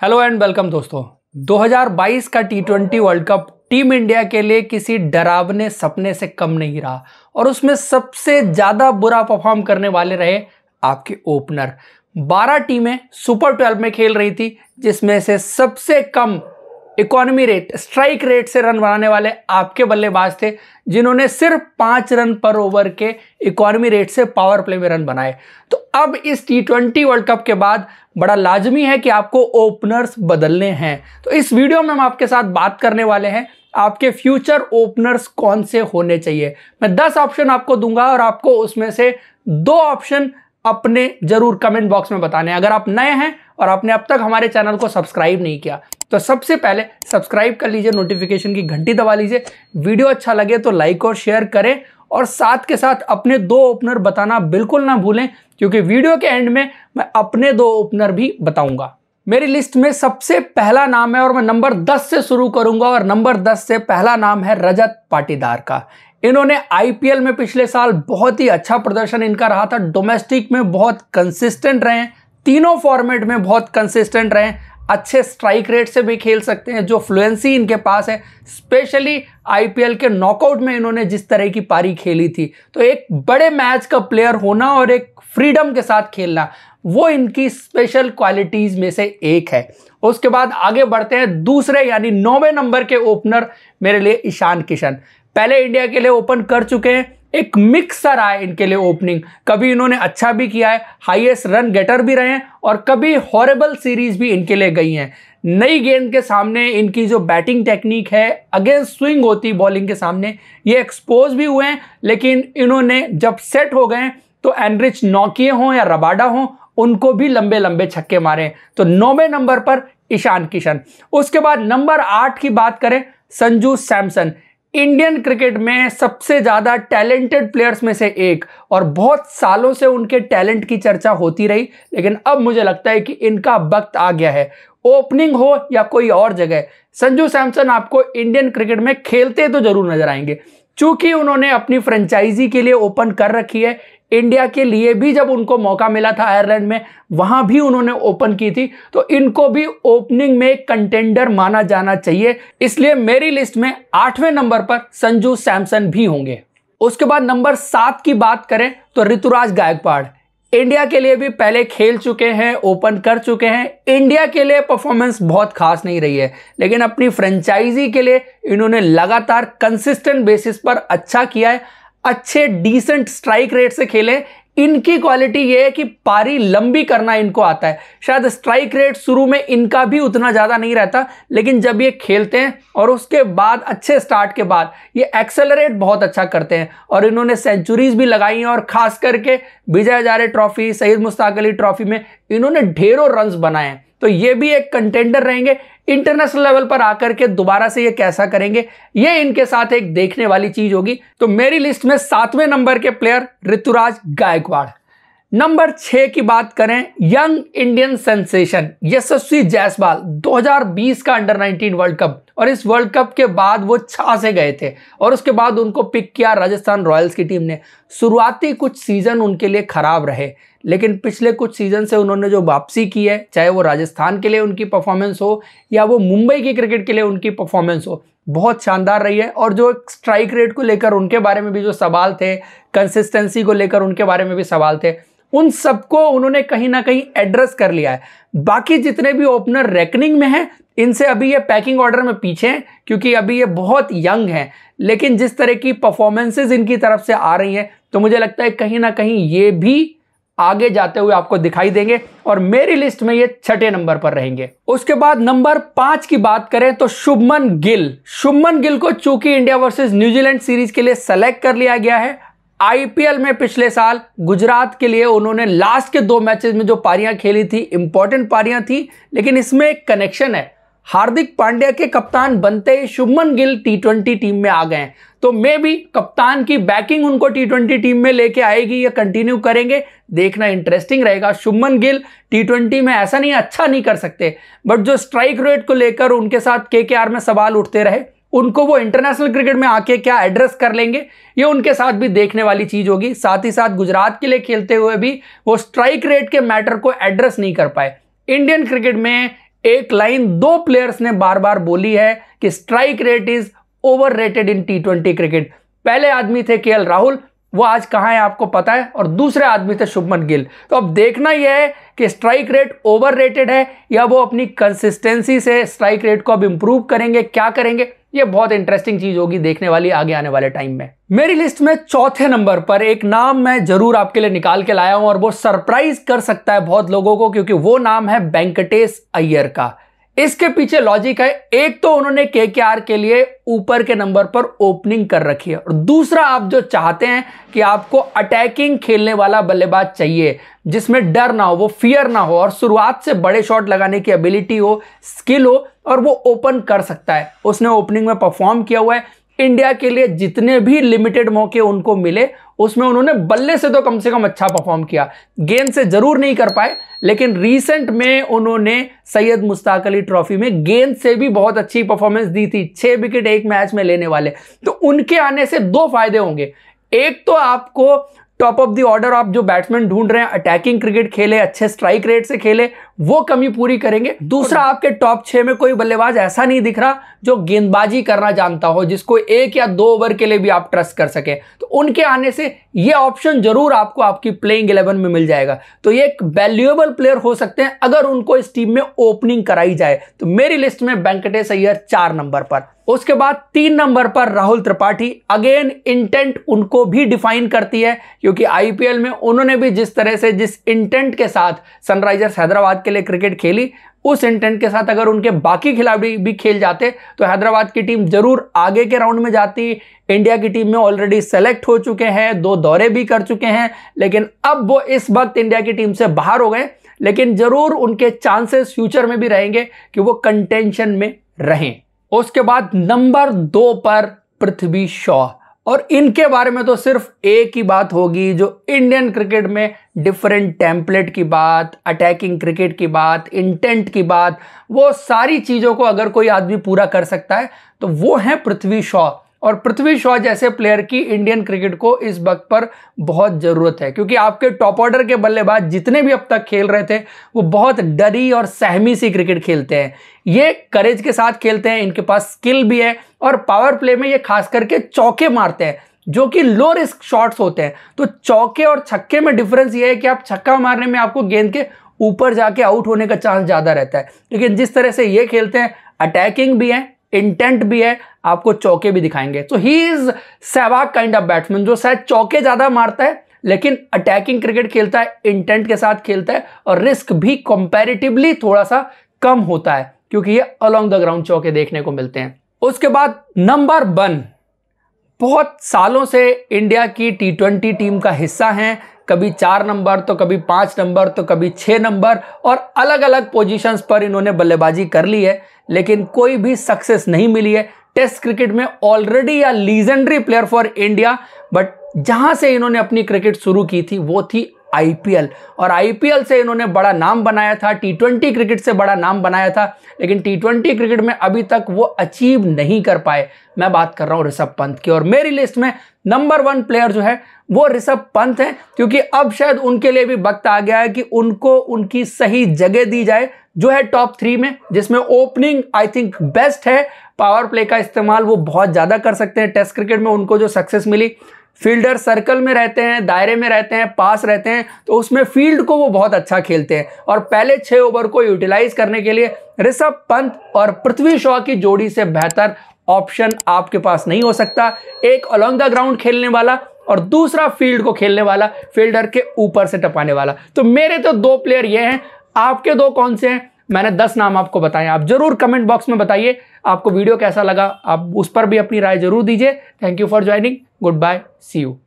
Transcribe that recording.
Hello and welcome दोस्तों। 2022 का T20 world cup team India के लिए किसी डरावने सपने से कम नहीं रहा और उसमें सबसे ज्यादा बुरा परफॉर्म करने वाले रहे आपके ओपनर। 12 टीमें सुपर 12 में खेल रही थी, जिसमें से सबसे कम इकोनॉमी रेट, स्ट्राइक रेट से रन बनाने वाले आपके बल्लेबाज थे, जिन्होंने सिर्फ 5 रन पर ओवर के इकोनॉमी रेट से पावर प्ले में रन बनाए। तो अब इस T20 वर्ल्ड कप के बाद बड़ा लाजमी है कि आपको ओपनर्स बदलने हैं। तो इस वीडियो में हम आपके साथ बात करने वाले हैं आपके फ्यूचर ओपनर्स कौन से होने चाहिए। मैं 10 ऑप्शन आपको दूंगा और आपको उसमें से 2 ऑप्शन अपने जरूर कमेंट बॉक्स में बताने हैं। अगर आप नए हैं और आपने अब तक हमारे चैनल को सब्सक्राइब नहीं किया तो सबसे पहले सब्सक्राइब कर लीजिए, नोटिफिकेशन की घंटी दबा लीजिए। वीडियो अच्छा लगे तो लाइक और शेयर करें और साथ के साथ अपने 2 ओपनर बताना बिल्कुल ना भूलें, क्योंकि वीडियो के एंड में मैं अपने 2 ओपनर भी बताऊंगा। मेरी लिस्ट में सबसे पहला नाम है और मैं नंबर 10 से शुरू करूंगा और नंबर 10 से पहला नाम है रजत पाटीदार का। इन्होंने आईपीएल में पिछले साल बहुत ही अच्छा प्रदर्शन इनका रहा था। डोमेस्टिक में बहुत कंसिस्टेंट रहे, तीनों फॉर्मेट में बहुत कंसिस्टेंट रहे, अच्छे स्ट्राइक रेट से भी खेल सकते हैं, जो फ्लुएंसी इनके पास है। स्पेशली आईपीएल के नॉकआउट में इन्होंने जिस तरह की पारी खेली थी, तो एक बड़े मैच का प्लेयर होना और एक फ्रीडम के साथ खेलना, वो इनकी स्पेशल क्वालिटीज में से एक है। उसके बाद आगे बढ़ते हैं दूसरे यानी 9वें नंबर के ओपनर मेरे लिए ईशान किशन। पहले इंडिया के लिए ओपन कर चुके हैं, एक मिक्स रहा है इनके लिए ओपनिंग। कभी इन्होंने अच्छा भी किया है, हाईएस्ट रन गेटर भी रहे हैं, और कभी हॉरेबल सीरीज भी इनके लिए गई हैं। नई गेंद के सामने इनकी जो बैटिंग टेक्निक है, अगेंस्ट स्विंग होती बॉलिंग के सामने, ये एक्सपोज भी हुए हैं। लेकिन इन्होंने जब सेट हो गए तो एनरिच नौकिए हों या रबाडा हों, उनको भी लंबे लंबे छक्के मारे। तो 9वें नंबर पर ईशान किशन। उसके बाद नंबर 8 की बात करें, संजू सैमसन। इंडियन क्रिकेट में सबसे ज्यादा टैलेंटेड प्लेयर्स में से एक, और बहुत सालों से उनके टैलेंट की चर्चा होती रही, लेकिन अब मुझे लगता है कि इनका वक्त आ गया है। ओपनिंग हो या कोई और जगह, संजू सैमसन आपको इंडियन क्रिकेट में खेलते तो जरूर नजर आएंगे। चूंकि उन्होंने अपनी फ्रेंचाइजी के लिए ओपन कर रखी है, इंडिया के लिए भी जब उनको मौका मिला था आयरलैंड में, वहां भी उन्होंने ओपन की थी, तो इनको भी ओपनिंग में कंटेंडर माना जाना चाहिए। इसलिए मेरी लिस्ट में 8वें नंबर पर संजू सैमसन भी होंगे। उसके बाद नंबर 7 की बात करें तो ऋतुराज गायकवाड़। इंडिया के लिए भी पहले खेल चुके हैं, ओपन कर चुके हैं। इंडिया के लिए परफॉर्मेंस बहुत खास नहीं रही है, लेकिन अपनी फ्रेंचाइजी के लिए इन्होंने लगातार कंसिस्टेंट बेसिस पर अच्छा किया है। अच्छे डिसेंट स्ट्राइक रेट से खेले। इनकी क्वालिटी ये है कि पारी लंबी करना इनको आता है। शायद स्ट्राइक रेट शुरू में इनका भी उतना ज्यादा नहीं रहता, लेकिन जब ये खेलते हैं और उसके बाद अच्छे स्टार्ट के बाद ये एक्सेलरेट बहुत अच्छा करते हैं, और इन्होंने सेंचुरीज भी लगाई हैं। और खास करके विजय हजारे ट्रॉफी, सईद मुश्ताक अली ट्रॉफी में इन्होंने ढेरों रन्स बनाए हैं। तो ये भी एक कंटेंडर रहेंगे। इंटरनेशनल लेवल पर आकर के दोबारा से ये कैसा करेंगे, ये इनके साथ एक देखने वाली चीज होगी। तो मेरी लिस्ट में 7वें नंबर के प्लेयर ऋतुराज गायकवाड़। नंबर 6 की बात करें, यंग इंडियन सेंसेशन यशस्वी जायसवाल। 2020 का अंडर 19 वर्ल्ड कप, और इस वर्ल्ड कप के बाद वो छा से गए थे और उसके बाद उनको पिक किया राजस्थान रॉयल्स की टीम ने। शुरुआती कुछ सीजन उनके लिए खराब रहे, लेकिन पिछले कुछ सीजन से उन्होंने जो वापसी की है, चाहे वो राजस्थान के लिए उनकी परफॉर्मेंस हो या वो मुंबई की क्रिकेट के लिए उनकी परफॉर्मेंस हो, बहुत शानदार रही है। और जो स्ट्राइक रेट को लेकर उनके बारे में भी जो सवाल थे, कंसिस्टेंसी को लेकर उनके बारे में भी सवाल थे, उन सबको उन्होंने कहीं ना कहीं एड्रेस कर लिया है। बाकी जितने भी ओपनर रैंकिंग में हैं, इनसे अभी ये पैकिंग ऑर्डर में पीछे हैं, क्योंकि अभी ये बहुत यंग हैं। लेकिन जिस तरह की परफॉर्मेंसेज इनकी तरफ से आ रही हैं, तो मुझे लगता है कहीं ना कहीं ये भी आगे जाते हुए आपको दिखाई देंगे, और मेरी लिस्ट में ये 6ठे नंबर पर रहेंगे। उसके बाद नंबर 5 की बात करें तो शुभमन गिल। शुभमन गिल को चूंकि इंडिया वर्सेस न्यूजीलैंड सीरीज के लिए सेलेक्ट कर लिया गया है, आईपीएल में पिछले साल गुजरात के लिए उन्होंने लास्ट के 2 मैचेस में जो पारियां खेली थी, इंपॉर्टेंट पारियां थी, लेकिन इसमें एक कनेक्शन है। हार्दिक पांड्या के कप्तान बनते ही शुभमन गिल T20 टीम में आ गए, तो मे भी कप्तान की बैकिंग उनको T20 टीम में लेके आएगी या कंटिन्यू करेंगे, देखना इंटरेस्टिंग रहेगा। शुभमन गिल T20 में ऐसा नहीं अच्छा नहीं कर सकते, बट जो स्ट्राइक रेट को लेकर उनके साथ केकेआर में सवाल उठते रहे, उनको वो इंटरनेशनल क्रिकेट में आके क्या एड्रेस कर लेंगे, ये उनके साथ भी देखने वाली चीज होगी। साथ ही साथ गुजरात के लिए खेलते हुए भी वो स्ट्राइक रेट के मैटर को एड्रेस नहीं कर पाए। इंडियन क्रिकेट में एक लाइन दो प्लेयर्स ने बार बार बोली है कि strike rate is overrated in T20 cricket. पहले आदमी थे केएल राहुल, वो आज कहां है आपको पता है, और दूसरे आदमी थे शुभमन गिल। तो अब देखना यह है कि स्ट्राइक रेट ओवररेटेड है या वो अपनी कंसिस्टेंसी से स्ट्राइक रेट को अब इंप्रूव करेंगे, क्या करेंगे, ये बहुत इंटरेस्टिंग चीज होगी देखने वाली आगे आने वाले टाइम में। मेरी लिस्ट में चौथे नंबर पर एक नाम मैं जरूर आपके लिए निकाल के लाया हूं और वो सरप्राइज कर सकता है बहुत लोगों को, क्योंकि वो नाम है वेंकटेश अय्यर का। इसके पीछे लॉजिक है, एक तो उन्होंने केकेआर के लिए ऊपर के नंबर पर ओपनिंग कर रखी है, और दूसरा आप जो चाहते हैं कि आपको अटैकिंग खेलने वाला बल्लेबाज चाहिए जिसमें डर ना हो, वो फियर ना हो, और शुरुआत से बड़े शॉट लगाने की एबिलिटी हो, स्किल हो, और वो ओपन कर सकता है। उसने ओपनिंग में परफॉर्म किया हुआ है। इंडिया के लिए जितने भी लिमिटेड मौके उनको मिले उसमें उन्होंने बल्ले से तो कम से कम अच्छा परफॉर्म किया। गेंद से जरूर नहीं कर पाए, लेकिन रीसेंट में उन्होंने सैयद मुश्ताक अली ट्रॉफी में गेंद से भी बहुत अच्छी परफॉर्मेंस दी थी, 6 विकेट एक मैच में लेने वाले। तो उनके आने से दो फायदे होंगे, एक तो आपको टॉप ऑफ द ऑर्डर आप जो बैट्समैन ढूंढ रहे हैं अटैकिंग क्रिकेट खेले, अच्छे स्ट्राइक रेट से खेले, वो कमी पूरी करेंगे। दूसरा, आपके टॉप 6 में कोई बल्लेबाज ऐसा नहीं दिख रहा जो गेंदबाजी करना जानता हो, जिसको 1 या 2 ओवर के लिए भी आप ट्रस्ट कर सके। तो उनके आने से ये ऑप्शन जरूर आपको आपकी प्लेइंग 11 में मिल जाएगा। तो ये एक वैल्यूएबल प्लेयर हो सकते हैं अगर उनको इस टीम में ओपनिंग कराई जाए। तो मेरी लिस्ट में वेंकटेश अय्यर 4 नंबर पर। उसके बाद 3 नंबर पर राहुल त्रिपाठी। अगेन इंटेंट उनको भी डिफाइन करती है, क्योंकि आईपीएल में उन्होंने भी जिस तरह से जिस इंटेंट के साथ सनराइजर्स हैदराबाद के लिए क्रिकेट खेली, उस इंटेंट के साथ अगर उनके बाकी खिलाड़ी भी खेल जाते तो हैदराबाद की टीम जरूर आगे के राउंड में जाती। इंडिया की टीम में ऑलरेडी सेलेक्ट हो चुके हैं, 2 दौरे भी कर चुके हैं, लेकिन अब वो इस वक्त इंडिया की टीम से बाहर हो गए। लेकिन जरूर उनके चांसेस फ्यूचर में भी रहेंगे कि वो कंटेंशन में रहें। उसके बाद नंबर 2 पर पृथ्वी शॉ, और इनके बारे में तो सिर्फ एक ही बात होगी, जो इंडियन क्रिकेट में डिफरेंट टेम्पलेट की बात, अटैकिंग क्रिकेट की बात, इंटेंट की बात, वो सारी चीज़ों को अगर कोई आदमी पूरा कर सकता है तो वो है पृथ्वी शॉ। और पृथ्वी शॉ जैसे प्लेयर की इंडियन क्रिकेट को इस वक्त पर बहुत ज़रूरत है, क्योंकि आपके टॉप ऑर्डर के बल्लेबाज जितने भी अब तक खेल रहे थे वो बहुत डरी और सहमी सी क्रिकेट खेलते हैं। ये करेज के साथ खेलते हैं, इनके पास स्किल भी है, और पावर प्ले में ये खास करके चौके मारते हैं जो कि लो रिस्क शॉट्स होते हैं। तो चौके और छक्के में डिफरेंस ये है कि आप छक्का मारने में आपको गेंद के ऊपर जाके आउट होने का चांस ज़्यादा रहता है, लेकिन जिस तरह से ये खेलते हैं अटैकिंग भी है, इंटेंट भी है, आपको चौके भी दिखाएंगे। तो he is Sehwag kind of batsman, जो शायद चौके ज्यादा मारता है लेकिन अटैकिंग क्रिकेट खेलता है, इंटेंट के साथ खेलता है, और रिस्क भी कंपैरेटिवली थोड़ा सा कम होता है क्योंकि ये अलोंग द ग्राउंड चौके देखने को मिलते हैं। उसके बाद नंबर 1, बहुत सालों से इंडिया की टी20 टीम का हिस्सा हैं, कभी 4 नंबर तो कभी 5 नंबर तो कभी 6 नंबर, और अलग अलग पोजीशंस पर इन्होंने बल्लेबाजी कर ली है, लेकिन कोई भी सक्सेस नहीं मिली है। टेस्ट क्रिकेट में already a legendary player for India, but जहां से इन्होंने अपनी क्रिकेट शुरू की थी वो थी आईपीएल, और आईपीएल से इन्होंने बड़ा नाम बनाया था, टी20 क्रिकेट से बड़ा नाम बनाया था, लेकिन टी20 क्रिकेट में अभी तक वो अचीव नहीं कर पाए। मैं बात कर रहा हूं ऋषभ पंत की, और मेरी लिस्ट में नंबर 1 प्लेयर जो है वो ऋषभ पंत है, क्योंकि अब शायद उनके लिए भी वक्त आ गया है कि उनको उनकी सही जगह दी जाए, जो है टॉप 3 में, जिसमें ओपनिंग आई थिंक बेस्ट है। पावर प्ले का इस्तेमाल वो बहुत ज़्यादा कर सकते हैं। टेस्ट क्रिकेट में उनको जो सक्सेस मिली, फील्डर सर्कल में रहते हैं, दायरे में रहते हैं, पास रहते हैं, तो उसमें फील्ड को वो बहुत अच्छा खेलते हैं। और पहले 6 ओवर को यूटिलाइज करने के लिए ऋषभ पंत और पृथ्वी शॉ की जोड़ी से बेहतर ऑप्शन आपके पास नहीं हो सकता। एक अलोंग द ग्राउंड खेलने वाला और दूसरा फील्ड को खेलने वाला, फील्डर के ऊपर से टपाने वाला। तो मेरे तो 2 प्लेयर ये हैं, आपके 2 कौन से हैं? मैंने 10 नाम आपको बताए, आप जरूर कमेंट बॉक्स में बताइए आपको वीडियो कैसा लगा, आप उस पर भी अपनी राय जरूर दीजिए। Thank you for joining, good bye, see you.